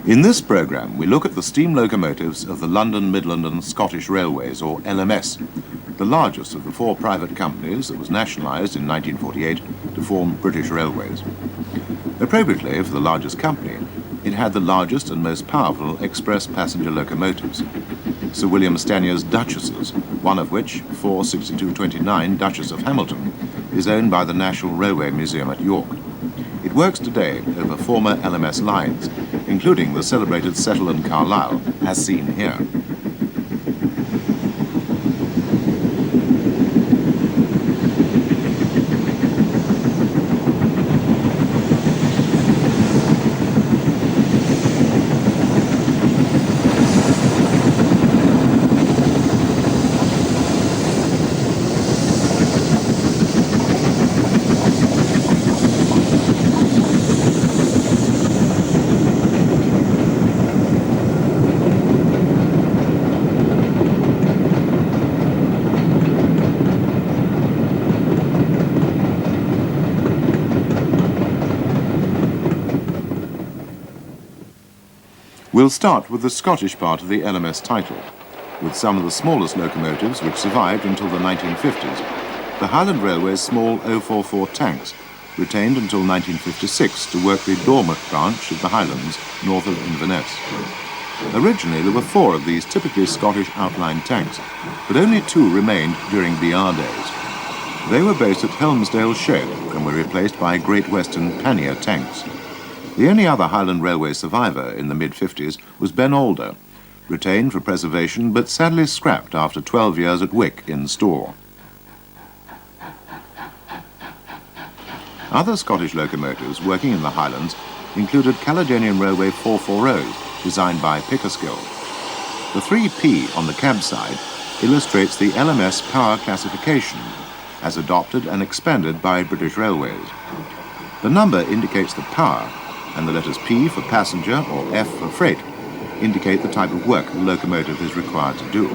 In this programme, we look at the steam locomotives of the London, Midland and Scottish Railways, or LMS, the largest of the four private companies that was nationalised in 1948 to form British Railways. Appropriately, for the largest company, it had the largest and most powerful express passenger locomotives, Sir William Stanier's Duchesses, one of which, 46229 Duchess of Hamilton, is owned by the National Railway Museum at York. It works today over former LMS lines, including the celebrated Settle and Carlisle, as seen here. We'll start with the Scottish part of the LMS title, with some of the smallest locomotives which survived until the 1950s. The Highland Railway's small 044 tanks, retained until 1956 to work the Dormont branch of the Highlands north of Inverness. Originally there were four of these typically Scottish outline tanks, but only two remained during BR days. They were based at Helmsdale Shed and were replaced by Great Western pannier tanks. The only other Highland Railway survivor in the mid-50s was Ben Alder, retained for preservation but sadly scrapped after 12 years at Wick in store. Other Scottish locomotives working in the Highlands included Caledonian Railway 440s, designed by Pickersgill. The 3P on the cab side illustrates the LMS power classification, as adopted and expanded by British Railways. The number indicates the power, and the letters P for passenger or F for freight indicate the type of work the locomotive is required to do.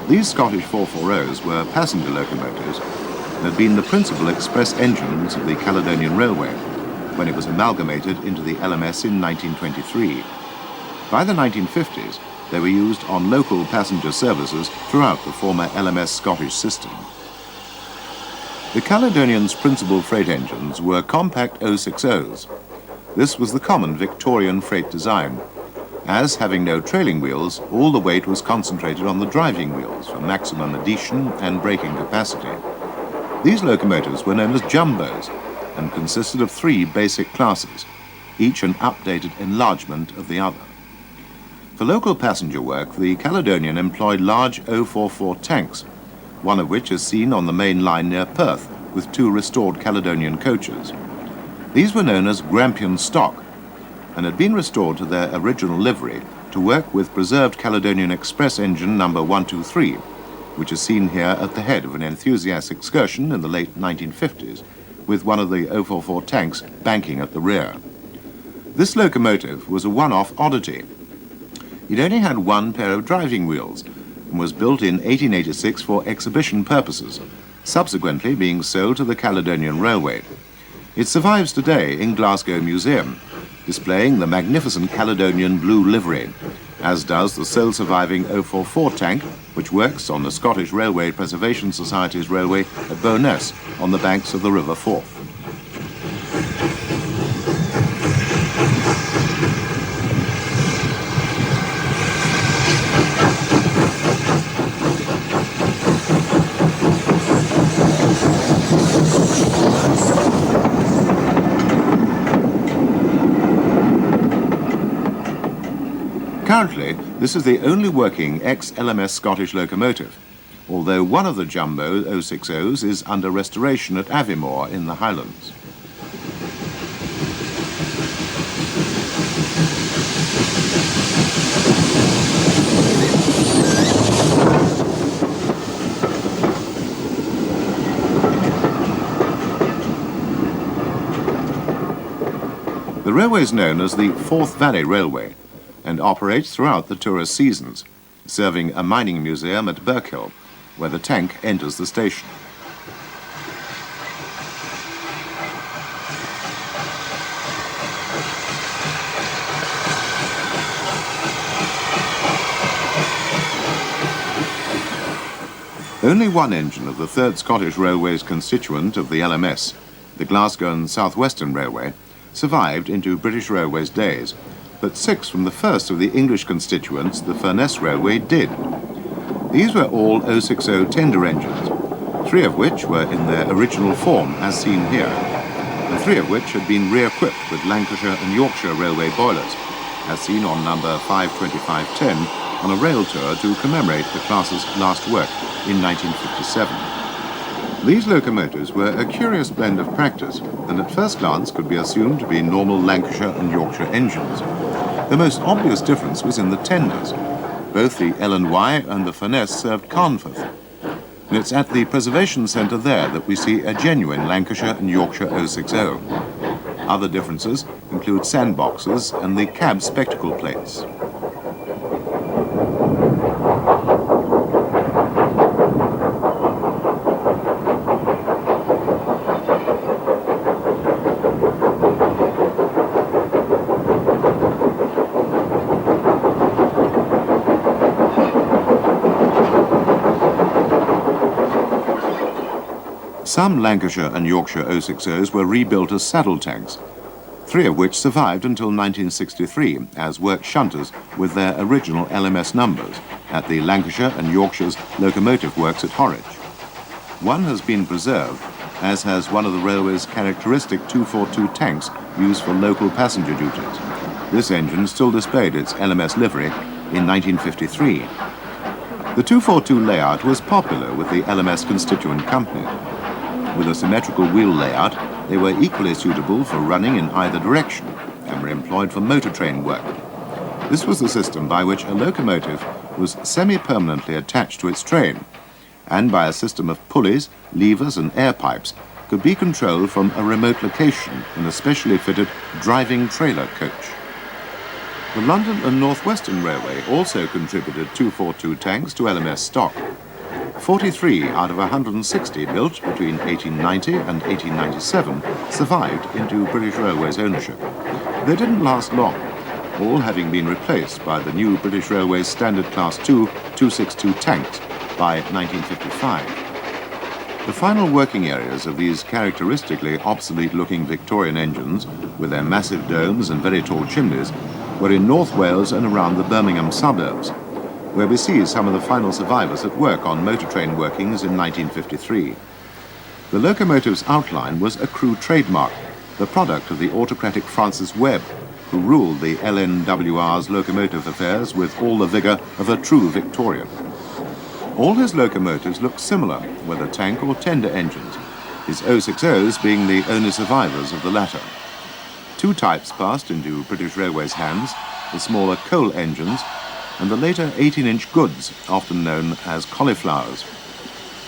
These Scottish 440s were passenger locomotives and had been the principal express engines of the Caledonian Railway when it was amalgamated into the LMS in 1923. By the 1950s, they were used on local passenger services throughout the former LMS Scottish system. The Caledonian's principal freight engines were compact 060s. This was the common Victorian freight design, as, having no trailing wheels, all the weight was concentrated on the driving wheels for maximum adhesion and braking capacity. These locomotives were known as jumbos and consisted of three basic classes, each an updated enlargement of the other. For local passenger work, the Caledonian employed large 044 tanks, one of which is seen on the main line near Perth, with two restored Caledonian coaches. These were known as Grampian stock and had been restored to their original livery to work with preserved Caledonian Express engine number 123, which is seen here at the head of an enthusiast excursion in the late 1950s, with one of the 044 tanks banking at the rear. This locomotive was a one-off oddity. It only had one pair of driving wheels and was built in 1886 for exhibition purposes, subsequently being sold to the Caledonian Railway. It survives today in Glasgow Museum, displaying the magnificent Caledonian blue livery, as does the sole surviving 044 tank, which works on the Scottish Railway Preservation Society's railway at Bowness on the banks of the River Forth. Currently, this is the only working ex-LMS Scottish locomotive, although one of the jumbo 060s is under restoration at Aviemore in the Highlands. The railway is known as the Forth Valley Railway and operates throughout the tourist seasons, serving a mining museum at Birkhill, where the tank enters the station. Only one engine of the 3rd Scottish Railway's constituent of the LMS, the Glasgow and South Western Railway, survived into British Railways days, but 6 from the first of the English constituents, the Furness Railway, did. These were all 060 tender engines, 3 of which were in their original form as seen here, and 3 of which had been re-equipped with Lancashire and Yorkshire Railway boilers, as seen on number 52510 on a rail tour to commemorate the class's last work in 1957. These locomotives were a curious blend of practice, and at first glance could be assumed to be normal Lancashire and Yorkshire engines. The most obvious difference was in the tenders. Both the L&Y and the Furness served Carnforth, and it's at the Preservation Centre there that we see a genuine Lancashire and Yorkshire 060. Other differences include sandboxes and the cab spectacle plates. Some Lancashire and Yorkshire 060s were rebuilt as saddle tanks, 3 of which survived until 1963 as work shunters with their original LMS numbers at the Lancashire and Yorkshire's locomotive works at Horwich. One has been preserved, as has one of the railway's characteristic 242 tanks used for local passenger duties. This engine still displayed its LMS livery in 1953. The 242 layout was popular with the LMS constituent companies. With a symmetrical wheel layout, they were equally suitable for running in either direction and were employed for motor train work. This was the system by which a locomotive was semi-permanently attached to its train, and by a system of pulleys, levers and air pipes could be controlled from a remote location in a specially fitted driving trailer coach. The London and North Western Railway also contributed 242 tanks to LMS stock. 43 out of 160 built between 1890 and 1897 survived into British Railways ownership. They didn't last long, all having been replaced by the new British Railways Standard Class 2 262 tanks by 1955. The final working areas of these characteristically obsolete-looking Victorian engines, with their massive domes and very tall chimneys, were in North Wales and around the Birmingham suburbs, where we see some of the final survivors at work on motor train workings in 1953. The locomotive's outline was a crew trademark, the product of the autocratic Francis Webb, who ruled the LNWR's locomotive affairs with all the vigour of a true Victorian. All his locomotives look similar, whether tank or tender engines, his 060s being the only survivors of the latter. 2 types passed into British Railways' hands, the smaller coal engines and the later 18-inch goods, often known as cauliflowers.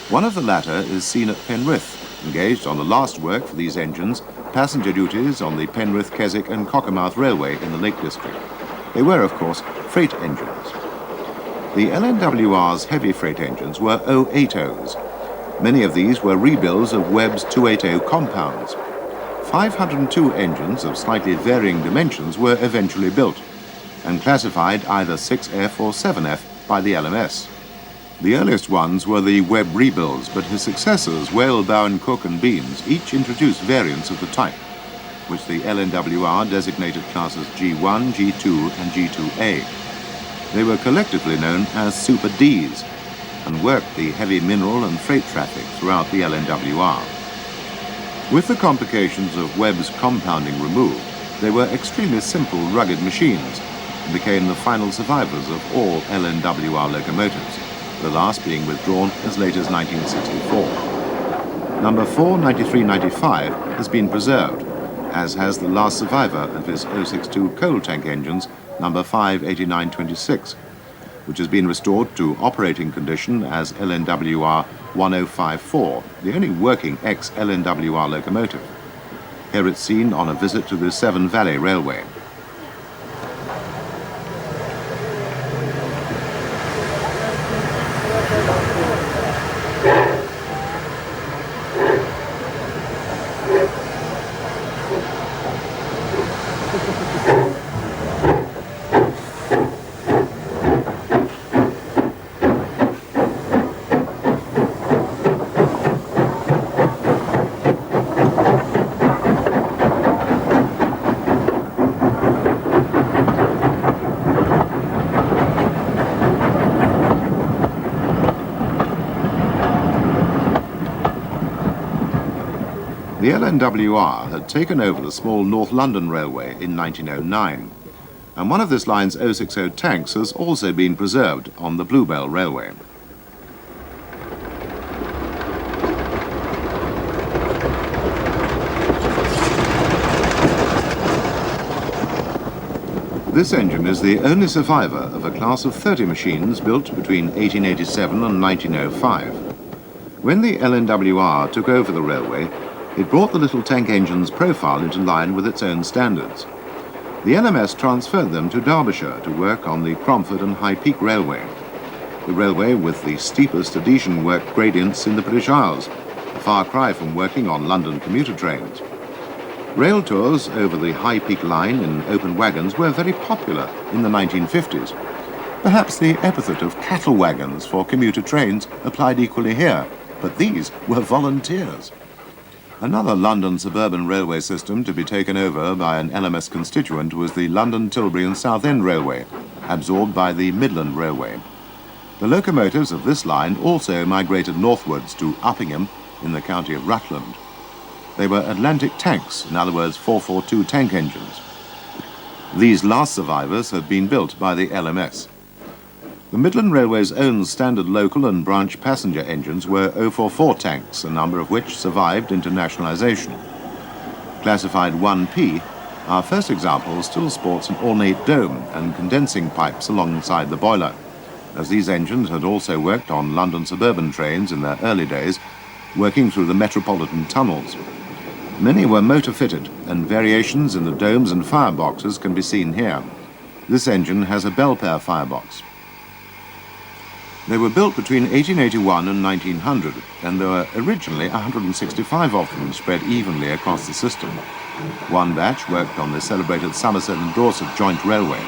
One of the latter is seen at Penrith, engaged on the last work for these engines, passenger duties on the Penrith, Keswick and Cockermouth Railway in the Lake District. They were, of course, freight engines. The LNWR's heavy freight engines were 080s. Many of these were rebuilds of Webb's 280 compounds. 502 engines of slightly varying dimensions were eventually built, and classified either 6F or 7F by the LMS. The earliest ones were the Webb rebuilds, but his successors, Whale, Bowen, Cook and Beans, each introduced variants of the type, which the LNWR designated classes G1, G2 and G2A. They were collectively known as Super Ds, and worked the heavy mineral and freight traffic throughout the LNWR. With the complications of Webb's compounding removed, they were extremely simple, rugged machines, and became the final survivors of all LNWR locomotives, the last being withdrawn as late as 1964. Number 49395 has been preserved, as has the last survivor of his 062 coal tank engines, number 58926, which has been restored to operating condition as LNWR 1054, the only working ex-LNWR locomotive. Here it's seen on a visit to the Severn Valley Railway. The LNWR had taken over the small North London Railway in 1909, and one of this line's 060 tanks has also been preserved on the Bluebell Railway. This engine is the only survivor of a class of 30 machines built between 1887 and 1905. When the LNWR took over the railway, it brought the little tank engine's profile into line with its own standards. The LMS transferred them to Derbyshire to work on the Cromford and High Peak Railway, the railway with the steepest adhesion work gradients in the British Isles, a far cry from working on London commuter trains. Rail tours over the High Peak line in open wagons were very popular in the 1950s. Perhaps the epithet of cattle wagons for commuter trains applied equally here, but these were volunteers. Another London suburban railway system to be taken over by an LMS constituent was the London, Tilbury and Southend Railway, absorbed by the Midland Railway. The locomotives of this line also migrated northwards to Uppingham in the county of Rutland. They were Atlantic tanks, in other words 442 tank engines. These last survivors had been built by the LMS. The Midland Railway's own standard local and branch passenger engines were 044 tanks, a number of which survived into nationalisation. Classified 1P, our first example still sports an ornate dome and condensing pipes alongside the boiler, as these engines had also worked on London suburban trains in their early days, working through the metropolitan tunnels. Many were motor-fitted, and variations in the domes and fireboxes can be seen here. This engine has a Belpaire firebox. They were built between 1881 and 1900, and there were originally 165 of them spread evenly across the system. One batch worked on the celebrated Somerset and Dorset Joint Railway.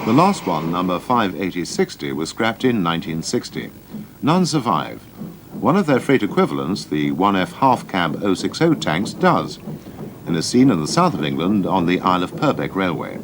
The last one, number 58060, was scrapped in 1960. None survive. One of their freight equivalents, the 1F half-cab 060 tanks, does, and is seen in the south of England on the Isle of Purbeck Railway.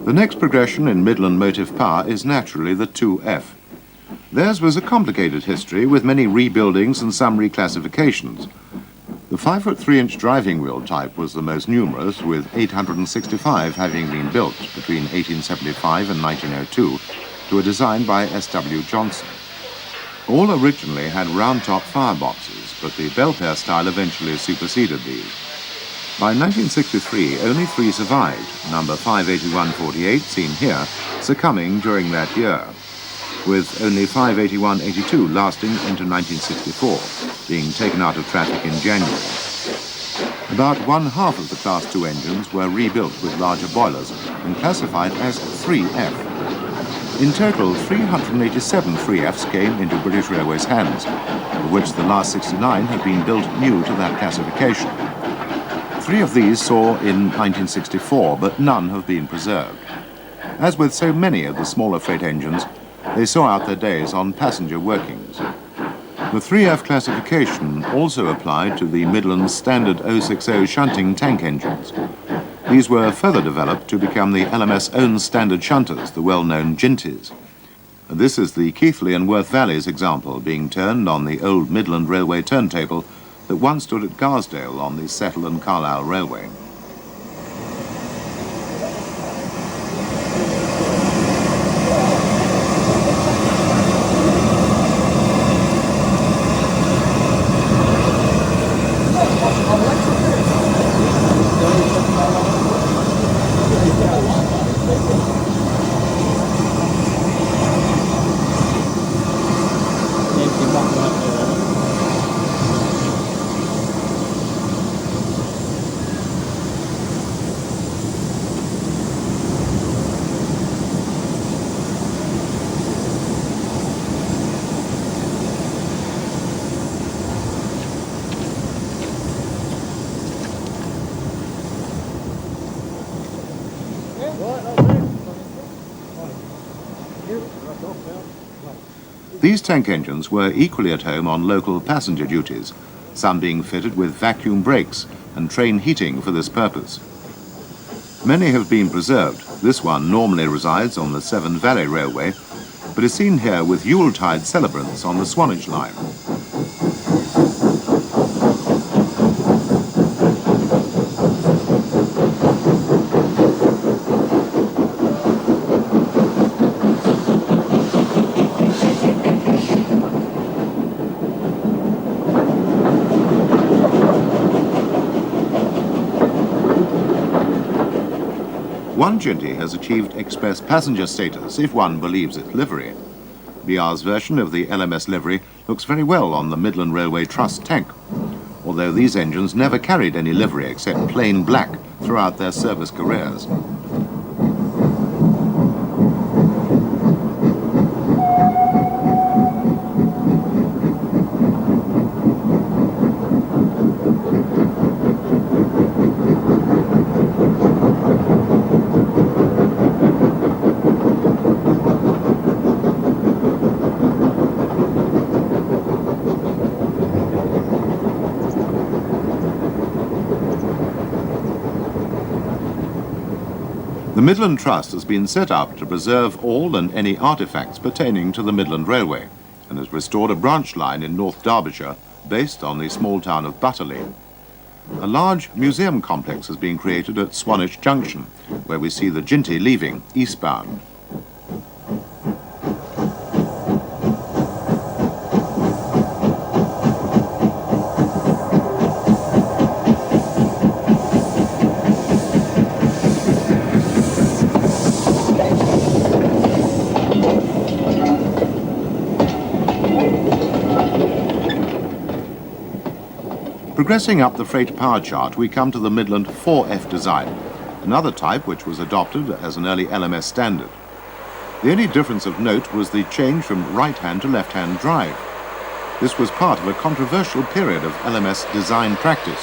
The next progression in Midland motive power is naturally the 2F. Theirs was a complicated history with many rebuildings and some reclassifications. The 5'3" driving wheel type was the most numerous, with 865 having been built between 1875 and 1902 to a design by S.W. Johnson. All originally had round-top fireboxes, but the Belpaire style eventually superseded these. By 1963, only 3 survived, number 58148, seen here, succumbing during that year, with only 58182 lasting into 1964, being taken out of traffic in January. About one half of the Class 2 engines were rebuilt with larger boilers and classified as 3F. In total, 387 3Fs came into British Railways' hands, of which the last 69 had been built new to that classification. 3 of these saw in 1964, but none have been preserved. As with so many of the smaller freight engines, they saw out their days on passenger workings. The 3F classification also applied to the Midland standard 060 shunting tank engines. These were further developed to become the LMS own standard shunters, the well-known Ginties. This is the Keighley and Worth Valleys example being turned on the old Midland Railway turntable that once stood at Garsdale on the Settle and Carlisle Railway. These tank engines were equally at home on local passenger duties, some being fitted with vacuum brakes and train heating for this purpose. Many have been preserved. This one normally resides on the Severn Valley Railway, but is seen here with Yuletide celebrants on the Swanage line. One Jinty has achieved express passenger status if one believes its livery. BR's version of the LMS livery looks very well on the Midland Railway Trust tank, although these engines never carried any livery except plain black throughout their service careers. The Midland Trust has been set up to preserve all and any artefacts pertaining to the Midland Railway and has restored a branch line in North Derbyshire based on the small town of Butterley. A large museum complex has been created at Swanage Junction, where we see the Jinty leaving eastbound. Progressing up the freight power chart, we come to the Midland 4F design, another type which was adopted as an early LMS standard. The only difference of note was the change from right-hand to left-hand drive. This was part of a controversial period of LMS design practice,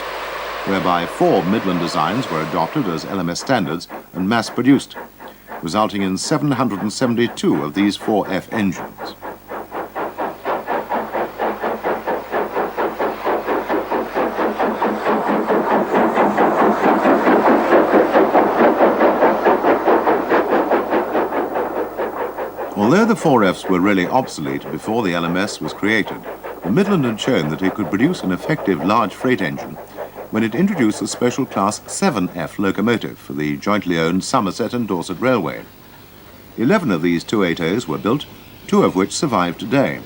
whereby 4 Midland designs were adopted as LMS standards and mass-produced, resulting in 772 of these 4F engines. Although the 4Fs were really obsolete before the LMS was created, the Midland had shown that it could produce an effective large freight engine when it introduced a special Class 7F locomotive for the jointly owned Somerset and Dorset Railway. 11 of these 280s were built, 2 of which survive today.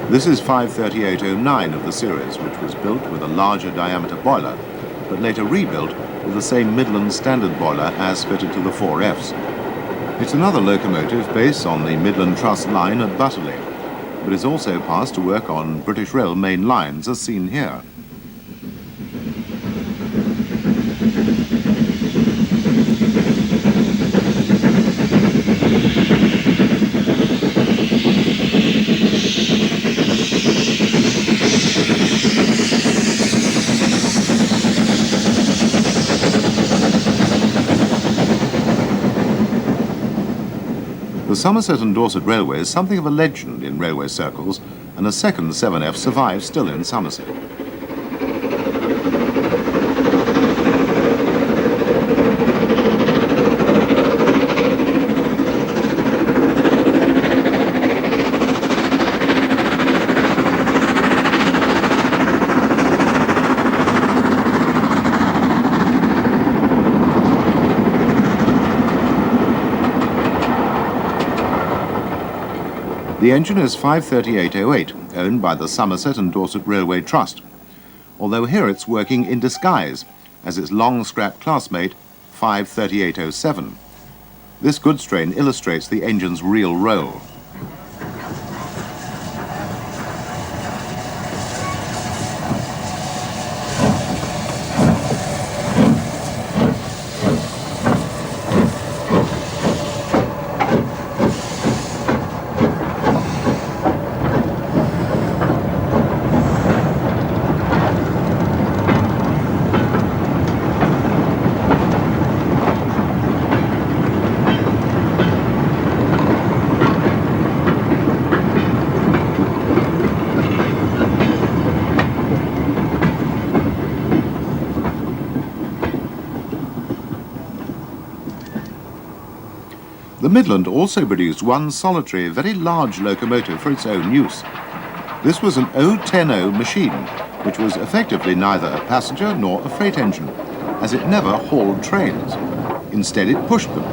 This is 53809 of the series, which was built with a larger diameter boiler, but later rebuilt with the same Midland standard boiler as fitted to the 4Fs. It's another locomotive based on the Midland Trust line at Butterley, but is also passed to work on British Rail main lines as seen here. The Somerset and Dorset Railway is something of a legend in railway circles, and a second 7F survives still in Somerset. The engine is 53808, owned by the Somerset and Dorset Railway Trust, although here it's working in disguise, as its long-scrap classmate 53807. This goods train illustrates the engine's real role. The Midland also produced one solitary, very large locomotive for its own use. This was an 010 machine, which was effectively neither a passenger nor a freight engine, as it never hauled trains. Instead, it pushed them,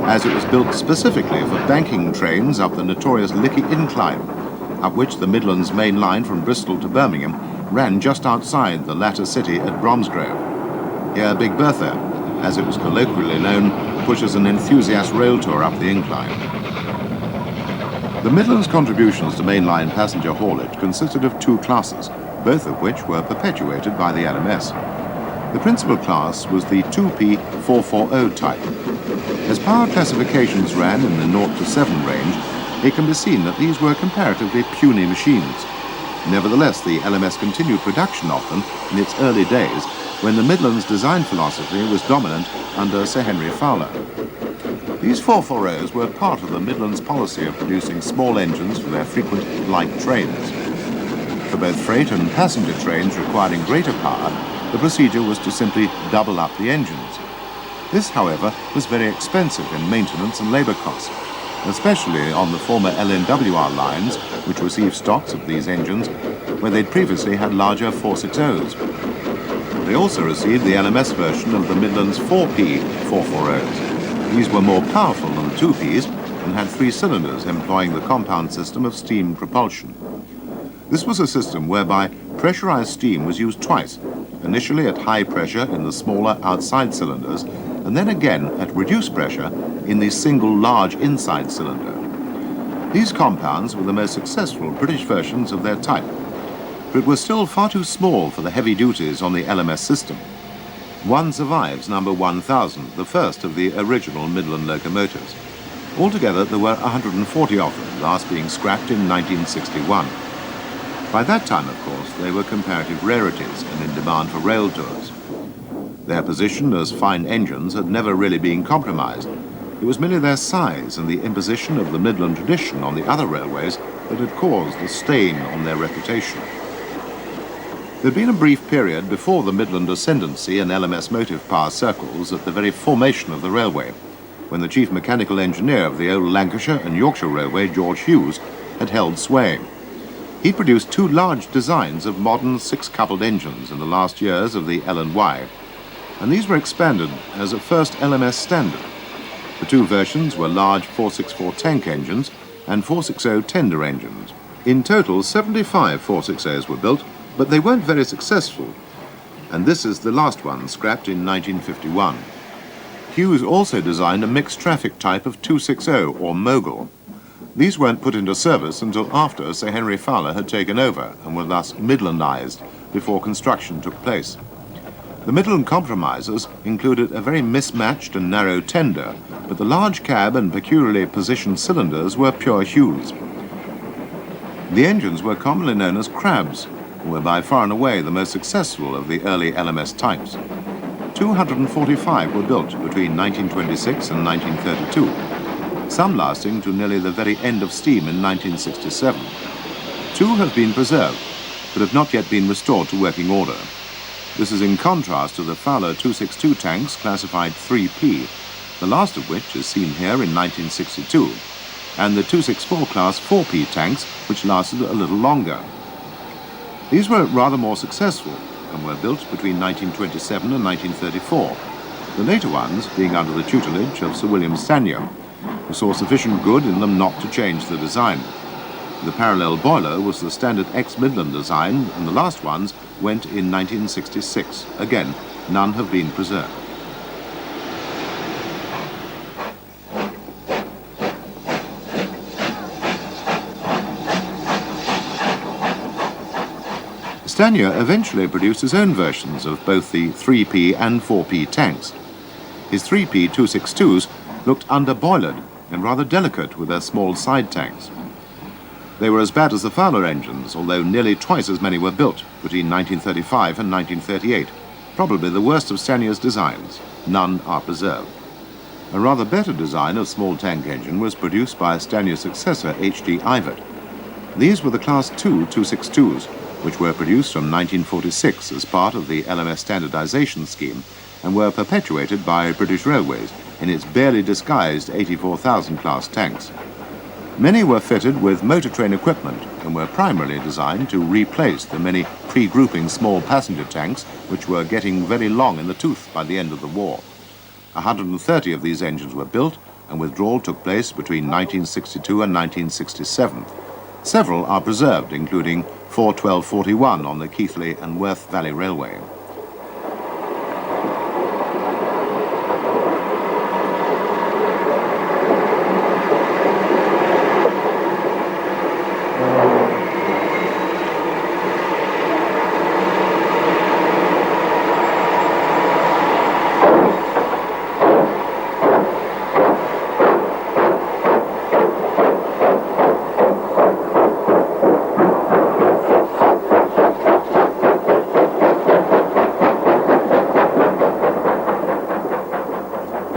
as it was built specifically for banking trains up the notorious Lickey Incline, up which the Midland's main line from Bristol to Birmingham ran just outside the latter city at Bromsgrove. Here Big Bertha, as it was colloquially known, pushes an enthusiast rail tour up the incline. The Midland's contributions to mainline passenger haulage consisted of two classes, both of which were perpetuated by the LMS. The principal class was the 2P 440 type. As power classifications ran in the 0 to 7 range, it can be seen that these were comparatively puny machines. Nevertheless, the LMS continued production of them in its early days, when the Midland's design philosophy was dominant under Sir Henry Fowler. These 440s were part of the Midland's policy of producing small engines for their frequent light trains. For both freight and passenger trains requiring greater power, the procedure was to simply double up the engines. This, however, was very expensive in maintenance and labour costs, especially on the former LNWR lines, which received stocks of these engines, where they'd previously had larger 460s. They also received the LMS version of the Midland's 4P 440s. These were more powerful than the 2Ps and had 3 cylinders employing the compound system of steam propulsion. This was a system whereby pressurized steam was used twice, initially at high pressure in the smaller outside cylinders, and then again at reduced pressure in the single large inside cylinder. These compounds were the most successful British versions of their type, but were still far too small for the heavy duties on the LMS system. One survives number 1000, the first of the original Midland locomotives. Altogether, there were 140 of them, last being scrapped in 1961. By that time, of course, they were comparative rarities and in demand for rail tours. Their position as fine engines had never really been compromised. It was merely their size and the imposition of the Midland tradition on the other railways that had caused the stain on their reputation. There'd been a brief period before the Midland ascendancy in LMS motive power circles at the very formation of the railway, when the chief mechanical engineer of the old Lancashire and Yorkshire Railway, George Hughes, had held sway. He produced 2 large designs of modern 6-coupled engines in the last years of the L&Y, and these were expanded as a first LMS standard. The 2 versions were large 464 tank engines and 460 tender engines. In total, 75 460s were built, but they weren't very successful, and this is the last one, scrapped in 1951. Hughes also designed a mixed traffic type of 260, or Mogul. These weren't put into service until after Sir Henry Fowler had taken over and were thus Midlandized before construction took place. The Midland compromisers included a very mismatched and narrow tender, but the large cab and peculiarly positioned cylinders were pure Hughes. The engines were commonly known as crabs, and were by far and away the most successful of the early LMS types. 245 were built between 1926 and 1932, some lasting to nearly the very end of steam in 1967. 2 have been preserved, but have not yet been restored to working order. This is in contrast to the Fowler 262 tanks classified 3P, the last of which is seen here in 1962, and the 264 class 4P tanks, which lasted a little longer. These were rather more successful and were built between 1927 and 1934, the later ones being under the tutelage of Sir William Stannyer, who saw sufficient good in them not to change the design. The parallel boiler was the standard ex-Midland design, and the last ones went in 1966, again none have been preserved. Stanier eventually produced his own versions of both the 3P and 4P tanks. His 3P 262s looked underboilered and rather delicate with their small side tanks. They were as bad as the Fowler engines, although nearly twice as many were built between 1935 and 1938, probably the worst of Stanier's designs. None are preserved. A rather better design of small tank engine was produced by Stanier's successor, H.D. Ivett. These were the Class II 262s, which were produced from 1946 as part of the LMS standardization scheme and were perpetuated by British Railways in its barely disguised 84,000 class tanks. Many were fitted with motor train equipment and were primarily designed to replace the many pre-grouping small passenger tanks which were getting very long in the tooth by the end of the war. 130 of these engines were built, and withdrawal took place between 1962 and 1967. Several are preserved, including 41241 on the Keighley and Worth Valley Railway.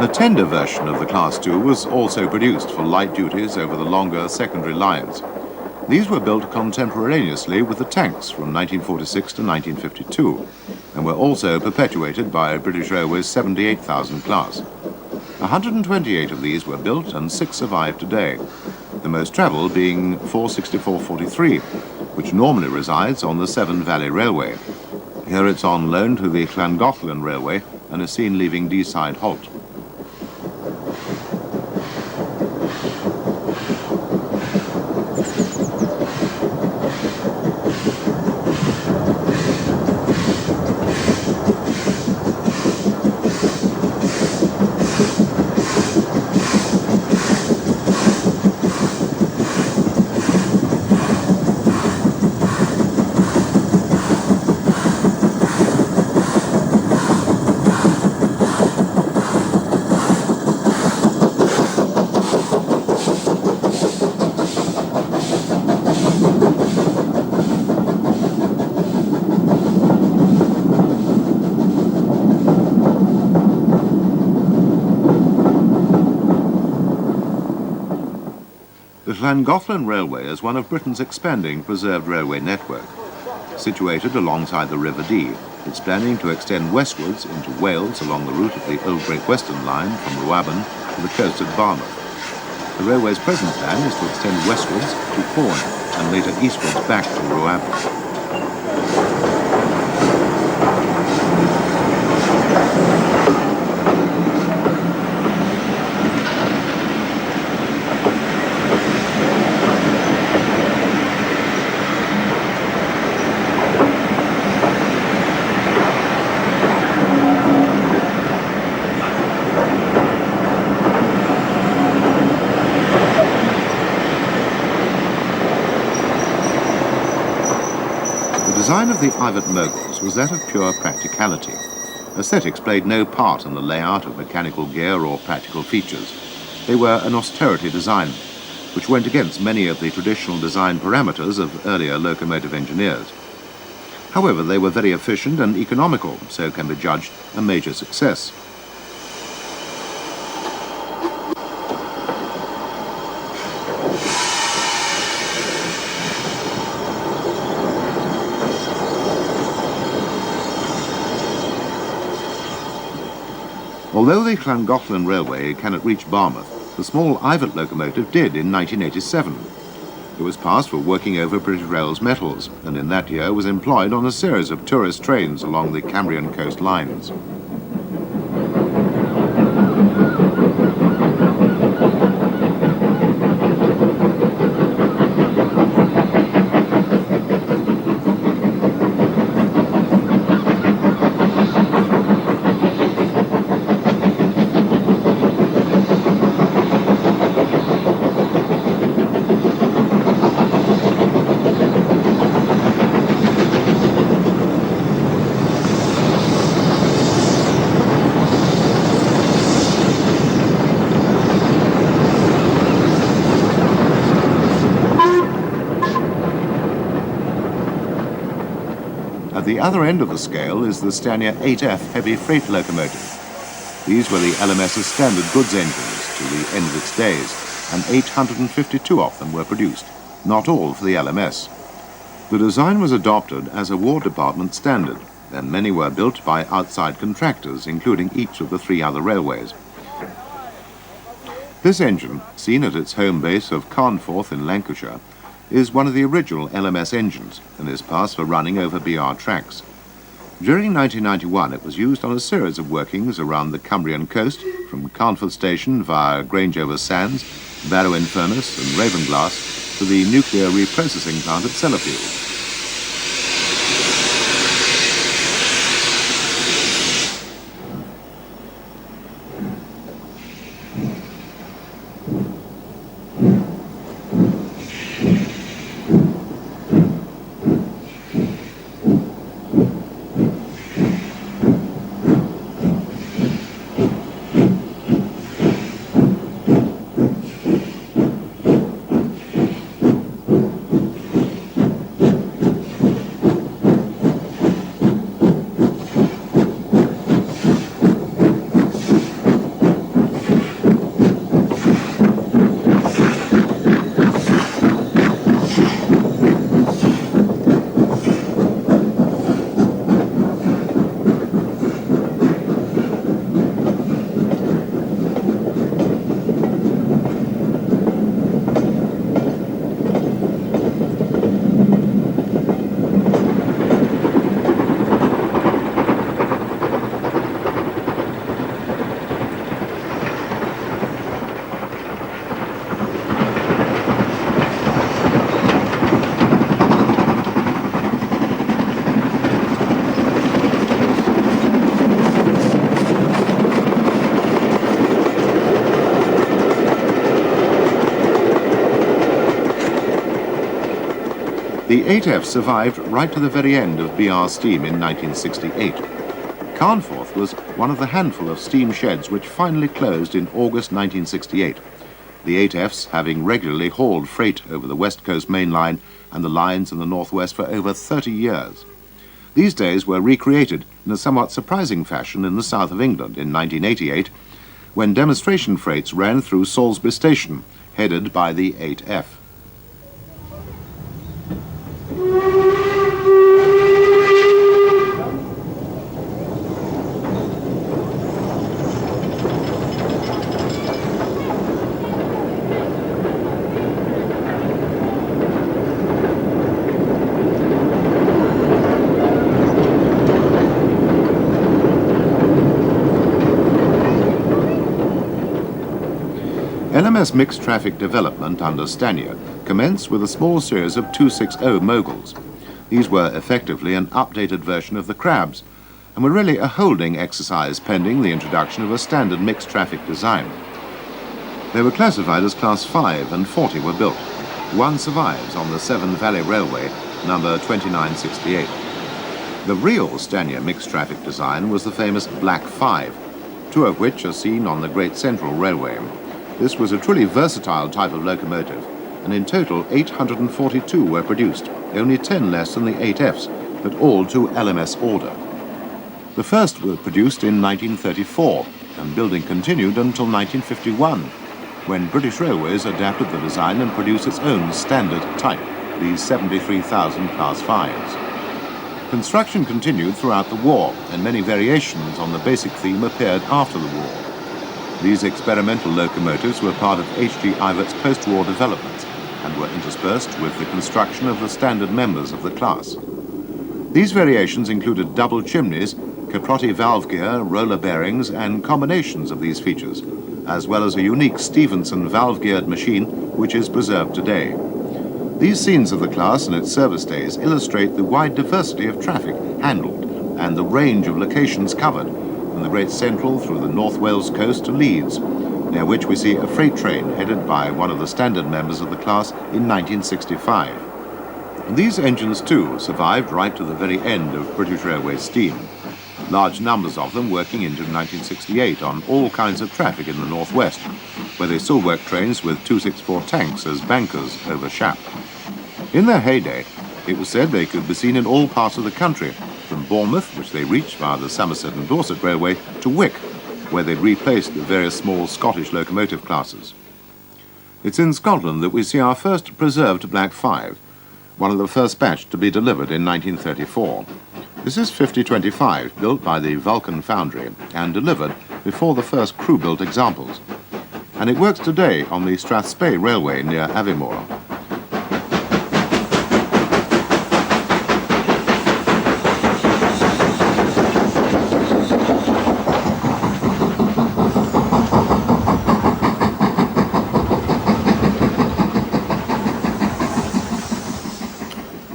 A tender version of the Class II was also produced for light duties over the longer secondary lines. These were built contemporaneously with the tanks from 1946 to 1952 and were also perpetuated by British Railways 78,000 class. 128 of these were built and 6 survive today, the most travelled being 46443, which normally resides on the Severn Valley Railway. Here it's on loan to the Llangollen Railway and is seen leaving Deeside Halt. The Llangollen Railway is one of Britain's expanding preserved railway network. Situated alongside the River Dee, it's planning to extend westwards into Wales along the route of the Old Great Western Line from Rhuaben to the coast at Barmouth. The railway's present plan is to extend westwards to Corn and later eastwards back to Rhuaben. The design of the Ivett moguls was that of pure practicality. Aesthetics played no part in the layout of mechanical gear or practical features. They were an austerity design, which went against many of the traditional design parameters of earlier locomotive engineers. However, they were very efficient and economical, so can be judged a major success. Although the Llangollen Railway cannot reach Barmouth, the small Ivett locomotive did in 1987. It was passed for working over British Rail's metals, and in that year was employed on a series of tourist trains along the Cambrian coast lines. other end of the scale is the Stania 8F heavy freight locomotive. These were the LMS's standard goods engines to the end of its days, and 852 of them were produced, not all for the LMS. The design was adopted as a War Department standard, and many were built by outside contractors, including each of the 3 other railways. This engine, seen at its home base of Carnforth in Lancashire, is one of the original LMS engines and is passed for running over BR tracks. During 1991, it was used on a series of workings around the Cumbrian coast, from Carnforth Station via Grangeover Sands, Barrow-in-Furness and Ravenglass to the nuclear reprocessing plant at Sellafield. The 8F survived right to the very end of BR steam in 1968. Carnforth was one of the handful of steam sheds which finally closed in August 1968, the 8Fs having regularly hauled freight over the West Coast Main Line and the lines in the Northwest for over 30 years. These days were recreated in a somewhat surprising fashion in the south of England in 1988, when demonstration freights ran through Salisbury Station, headed by the 8F. LMS mixed traffic development under Stania commenced with a small series of 260 moguls. These were effectively an updated version of the Crabs, and were really a holding exercise pending the introduction of a standard mixed traffic design. They were classified as Class 5 and 40 were built. One survives on the Severn Valley Railway, number 2968. The real Stania mixed traffic design was the famous Black 5, 2 of which are seen on the Great Central Railway. This was a truly versatile type of locomotive, and in total 842 were produced, only 10 less than the 8Fs, but all to LMS order. The first were produced in 1934, and building continued until 1951, when British Railways adapted the design and produced its own standard type, the 73,000 Class 5s. Construction continued throughout the war, and many variations on the basic theme appeared after the war. These experimental locomotives were part of H.G. Ivert's post-war development and were interspersed with the construction of the standard members of the class. These variations included double chimneys, Caprotti valve gear, roller bearings, and combinations of these features, as well as a unique Stephenson valve-geared machine which is preserved today. These scenes of the class and its service days illustrate the wide diversity of traffic handled and the range of locations covered, from the Great Central through the North Wales coast to Leeds, near which we see a freight train headed by one of the standard members of the class in 1965. And these engines too survived right to the very end of British Railways steam, large numbers of them working into 1968 on all kinds of traffic in the Northwest, where they still work trains with 264 tanks as bankers over Shap. In their heyday, it was said they could be seen in all parts of the country, from Bournemouth, which they reached via the Somerset and Dorset Railway, to Wick, where they'd replaced the various small Scottish locomotive classes. It's in Scotland that we see our first preserved Black 5, one of the first batch to be delivered in 1934. This is 5025, built by the Vulcan Foundry and delivered before the first crew-built examples. And it works today on the Strathspey Railway near Aviemore.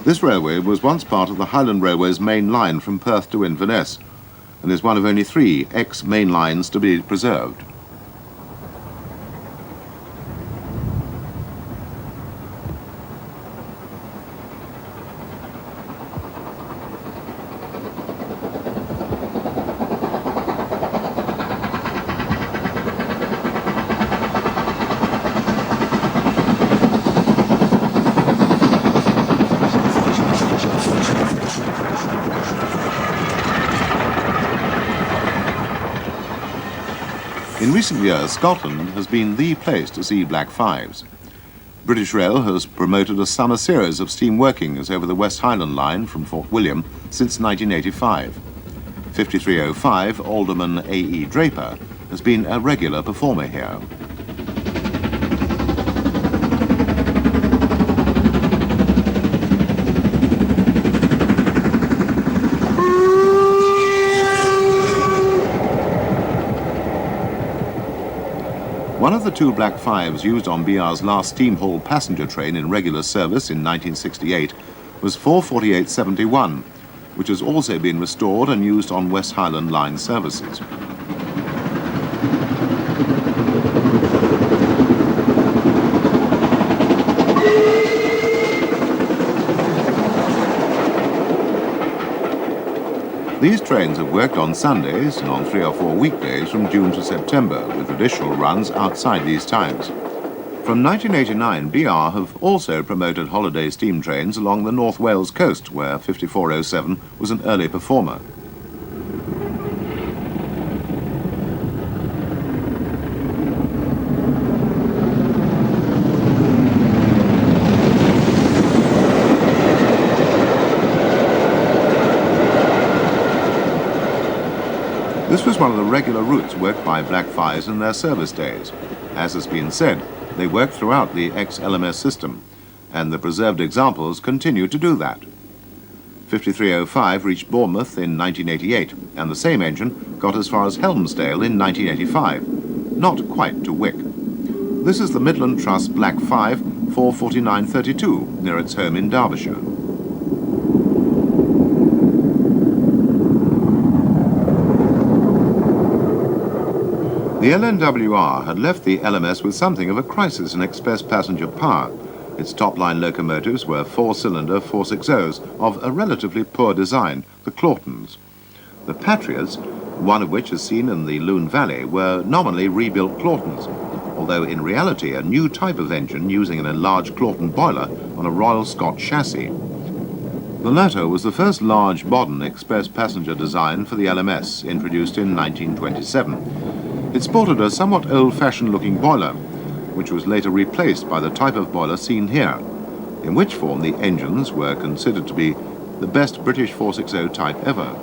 This railway was once part of the Highland Railway's main line from Perth to Inverness, and is one of only 3 ex-main lines to be preserved. In recent years, Scotland has been the place to see Black 5s. British Rail has promoted a summer series of steam workings over the West Highland Line from Fort William since 1985. 5305 Alderman A.E. Draper has been a regular performer here. One of the 2 Black 5s used on BR's last steam haul passenger train in regular service in 1968 was 44871, which has also been restored and used on West Highland Line services. These trains have worked on Sundays and on 3 or 4 weekdays from June to September, with additional runs outside these times. From 1989, BR have also promoted holiday steam trains along the North Wales coast, where 5407 was an early performer. This was one of the regular routes worked by Black 5s in their service days. As has been said, they worked throughout the ex-LMS system, and the preserved examples continue to do that. 5305 reached Bournemouth in 1988, and the same engine got as far as Helmsdale in 1985, not quite to Wick. This is the Midland Trust Black 5 44932, near its home in Derbyshire. The LNWR had left the LMS with something of a crisis in express passenger power. Its top-line locomotives were 4-cylinder 460s of a relatively poor design, the Claughtons. The Patriots, one of which is seen in the Lune Valley, were nominally rebuilt Claughtons, although in reality a new type of engine using an enlarged Claughton boiler on a Royal Scot chassis. The latter was the first large modern express passenger design for the LMS, introduced in 1927. It sported a somewhat old-fashioned looking boiler, which was later replaced by the type of boiler seen here, in which form the engines were considered to be the best British 460 type ever.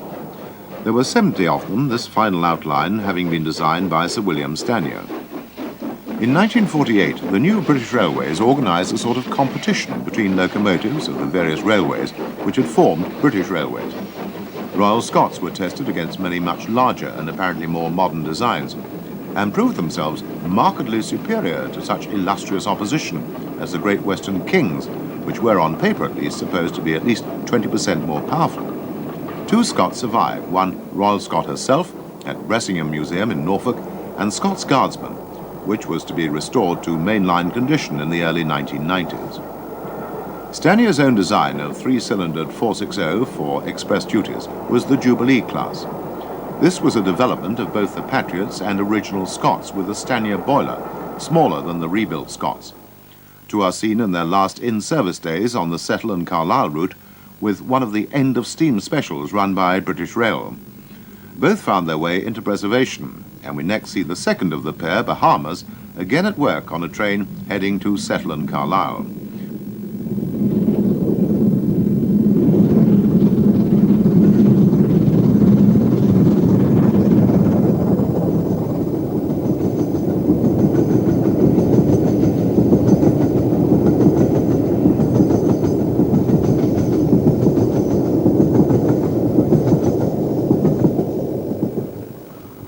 There were 70 of them, this final outline having been designed by Sir William Stanier. In 1948, the new British Railways organised a sort of competition between locomotives of the various railways which had formed British Railways. Royal Scots were tested against many much larger and apparently more modern designs, and proved themselves markedly superior to such illustrious opposition as the Great Western Kings, which were on paper at least supposed to be at least 20% more powerful. 2 Scots survived, one Royal Scot herself at Bressingham Museum in Norfolk, and Scots Guardsman, which was to be restored to mainline condition in the early 1990s. Stanier's own design of 3-cylindered 460 for express duties was the Jubilee class. This was a development of both the Patriots and original Scots with a Stanier boiler, smaller than the rebuilt Scots. 2 are seen in their last in-service days on the Settle and Carlisle route, with one of the End of Steam specials run by British Rail. Both found their way into preservation, and we next see the second of the pair, Bahamas, again at work on a train heading to Settle and Carlisle.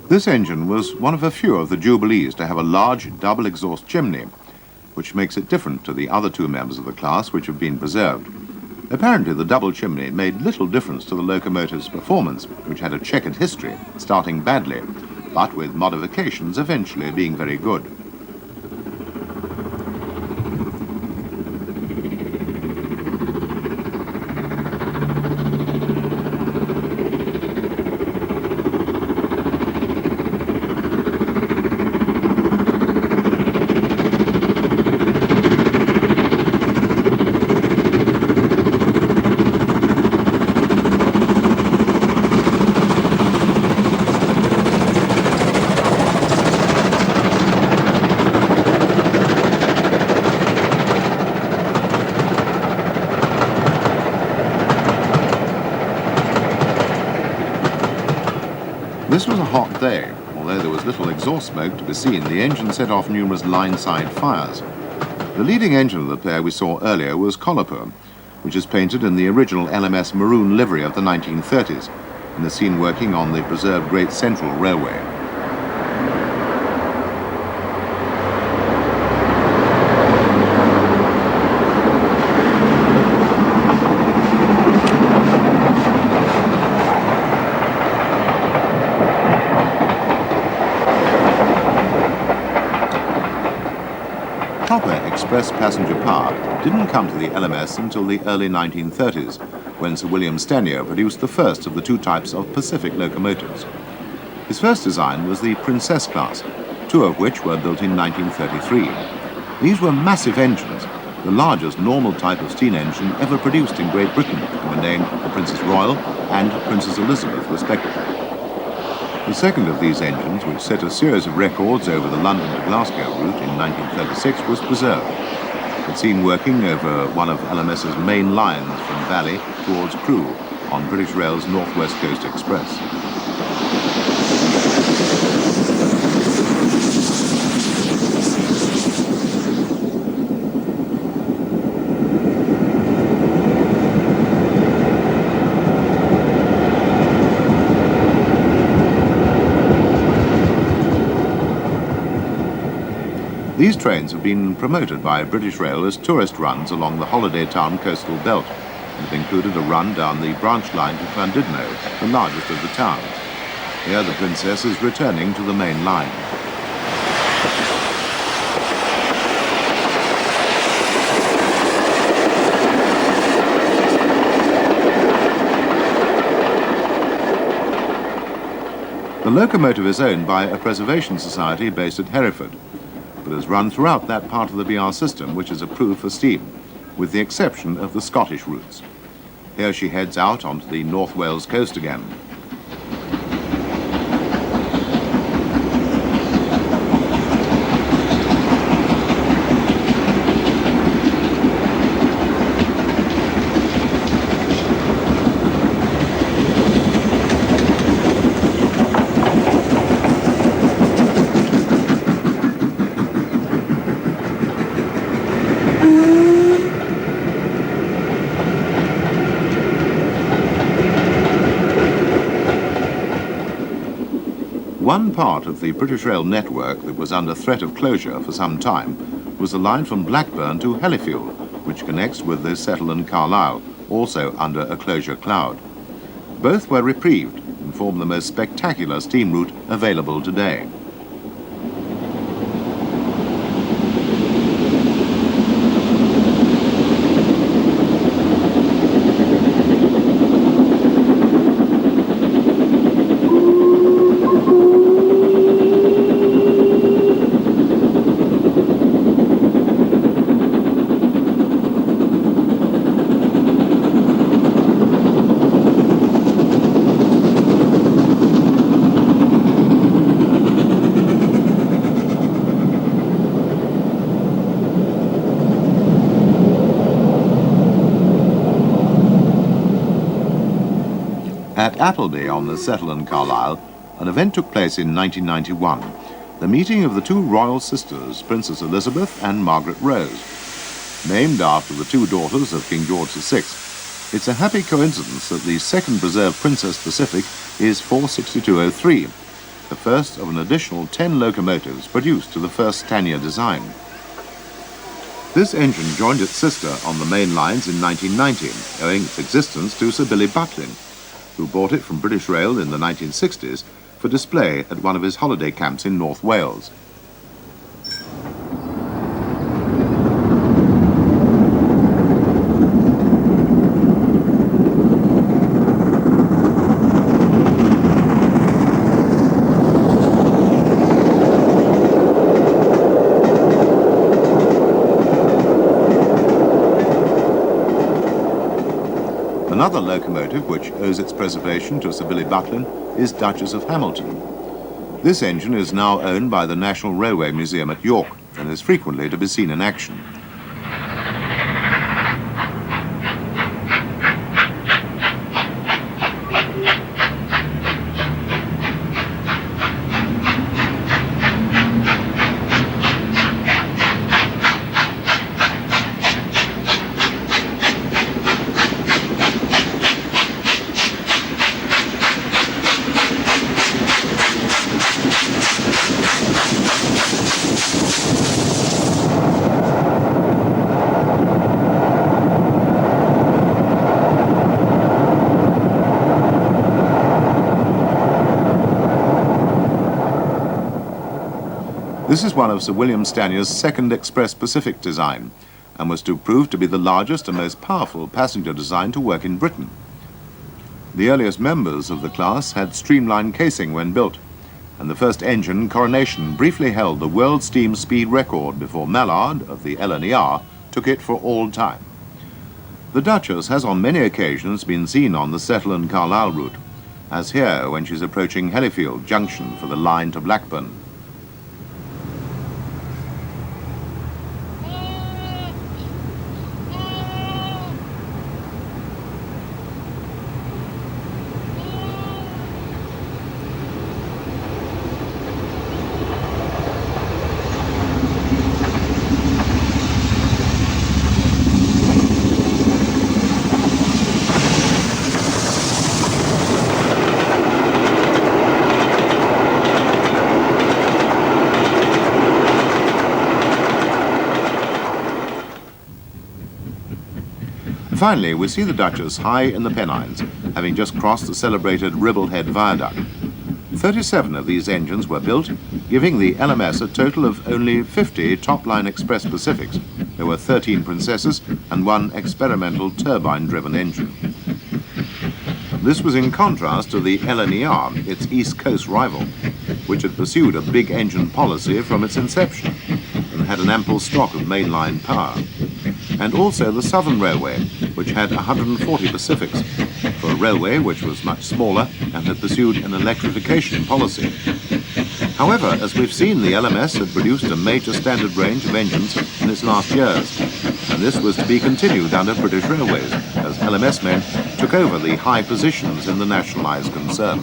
This engine was one of a few of the Jubilees to have a large double exhaust chimney, which makes it different to the other two members of the class which have been preserved. Apparently the double chimney made little difference to the locomotive's performance, which had a checkered history, starting badly, but with modifications eventually being very good. This was a hot day. Although there was little exhaust smoke to be seen, the engine set off numerous line-side fires. The leading engine of the pair we saw earlier was Colipur, which is painted in the original LMS maroon livery of the 1930s, and is seen working on the preserved Great Central Railway. Proper express passenger power didn't come to the LMS until the early 1930s, when Sir William Stanier produced the first of the two types of Pacific locomotives. His first design was the Princess class, two of which were built in 1933. These were massive engines, the largest normal type of steam engine ever produced in Great Britain, and were named the Princess Royal and Princess Elizabeth, respectively. The second of these engines, which set a series of records over the London to Glasgow route in 1936, was preserved. It's seen working over one of LMS's main lines from Valley towards Crewe on British Rail's North West Coast Express. These trains have been promoted by British Rail as tourist runs along the holiday town coastal belt, and have included a run down the branch line to Llandudno, the largest of the towns. Here the Princess is returning to the main line. The locomotive is owned by a preservation society based at Hereford, but has run throughout that part of the BR system which is approved for steam, with the exception of the Scottish routes. Here she heads out onto the North Wales coast again. One part of the British Rail network that was under threat of closure for some time was the line from Blackburn to Hellifield, which connects with the Settle and Carlisle, also under a closure cloud. Both were reprieved and form the most spectacular steam route available today. At Appleby on the Settle and Carlisle, an event took place in 1991, the meeting of the two royal sisters, Princess Elizabeth and Margaret Rose. Named after the two daughters of King George VI, it's a happy coincidence that the second preserved Princess Pacific is 46203, the first of an additional 10 locomotives produced to the first Stanier design. This engine joined its sister on the main lines in 1990, owing its existence to Sir Billy Butlin, who bought it from British Rail in the 1960s for display at one of his holiday camps in North Wales. Another locomotive which owes its preservation to Sir Billy Butlin is Duchess of Hamilton. This engine is now owned by the National Railway Museum at York and is frequently to be seen in action. This is one of Sir William Stanier's second Express Pacific design, and was to prove to be the largest and most powerful passenger design to work in Britain. The earliest members of the class had streamlined casing when built, and the first engine, Coronation, briefly held the world steam speed record before Mallard of the LNER took it for all time. The Duchess has on many occasions been seen on the Settle and Carlisle route, as here when she's approaching Hellifield Junction for the line to Blackburn. Finally, we see the Duchess high in the Pennines, having just crossed the celebrated Ribblehead Viaduct. 37 of these engines were built, giving the LMS a total of only 50 top-line Express Pacifics. There were 13 Princesses and one experimental turbine-driven engine. This was in contrast to the LNER, its East Coast rival, which had pursued a big engine policy from its inception and had an ample stock of mainline power. And also the Southern Railway, which had 140 Pacifics, for a railway which was much smaller and had pursued an electrification policy. However, as we've seen, the LMS had produced a major standard range of engines in its last years, and this was to be continued under British Railways, as LMS men took over the high positions in the nationalised concern.